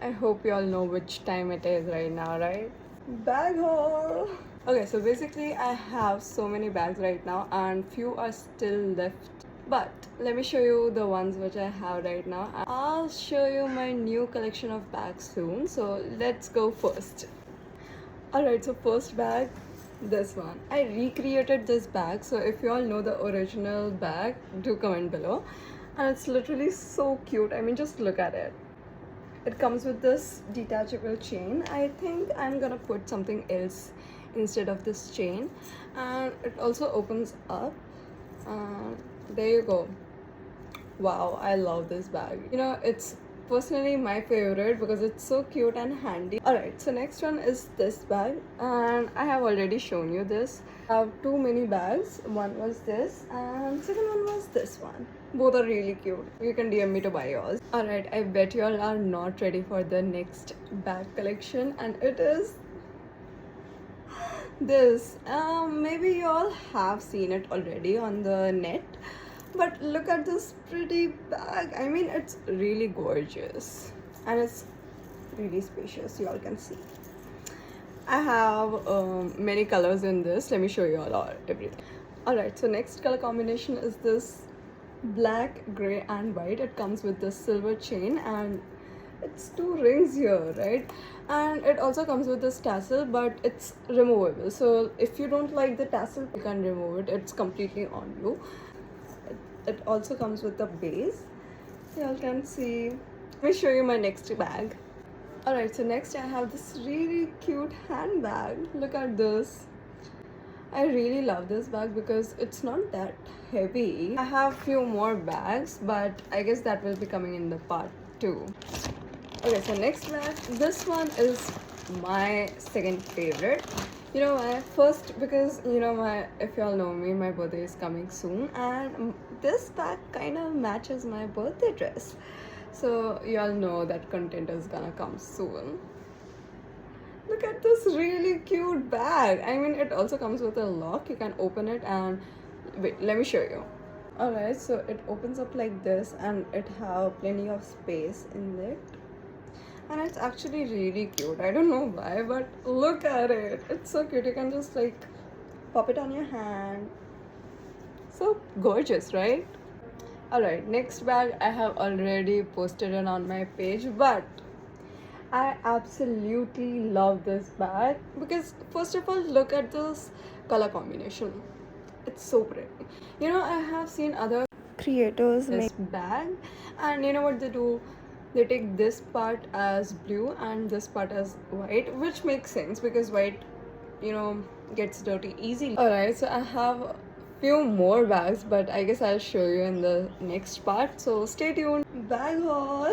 I hope you all know which time it is right now, right? Bag haul! Okay, so basically I have so many bags right now and few are still left. But let me show you the ones which I have right now. I'll show you my new collection of bags soon. So let's go first. Alright, so first bag, this one. I recreated this bag, so if you all know the original bag, do comment below. And it's literally so cute. I mean, just look at it. It comes with this detachable chain. I think I'm gonna put something else instead of this chain. And it also opens up. There you go. Wow, I love this bag. You know, it's personally my favorite because it's so cute and handy. Alright, so next one is this bag, and I have already shown you this. I have two mini bags. One was this and second one was this one. Both are really cute. You can DM me to buy yours. Alright, I bet you all are not ready for the next bag collection, and it is this. Maybe you all have seen it already on the net, but look at this pretty bag. I mean, it's really gorgeous and it's really spacious. You all can see I have many colors in this. Let me show you all everything. Alright, so next color combination is this black, gray and white. It comes with this silver chain and it's two rings here, right? And it also comes with this tassel, but it's removable. So if you don't like the tassel, you can remove it. It's completely on you. It also comes with a base. You all can see. Let me show you my next bag. Alright, so next I have this really cute handbag. Look at this. I really love this bag because it's not that heavy. I have few more bags, but I guess that will be coming in the part 2. Okay, so next bag. This one is my second favorite. You know why? First, because you know if y'all know me, my birthday is coming soon, and this bag kind of matches my birthday dress. So y'all know that content is gonna come soon. Look at this really cute bag. I mean, it also comes with a lock. You can open it and wait, let me show you. Alright, so it opens up like this and it have plenty of space in it. And it's actually really cute. I don't know why, but look at it. It's so cute. You can just like pop it on your hand. So gorgeous, right? Alright, next bag I have already posted it on my page, but I absolutely love this bag because first of all, look at this color combination. It's so pretty. You know, I have seen other creators make this bag, and you know what they do? They take this part as blue and this part as white, which makes sense because white, you know, gets dirty easily. Alright, so I have few more bags, but I guess I'll show you in the next part, so stay tuned. Bag haul.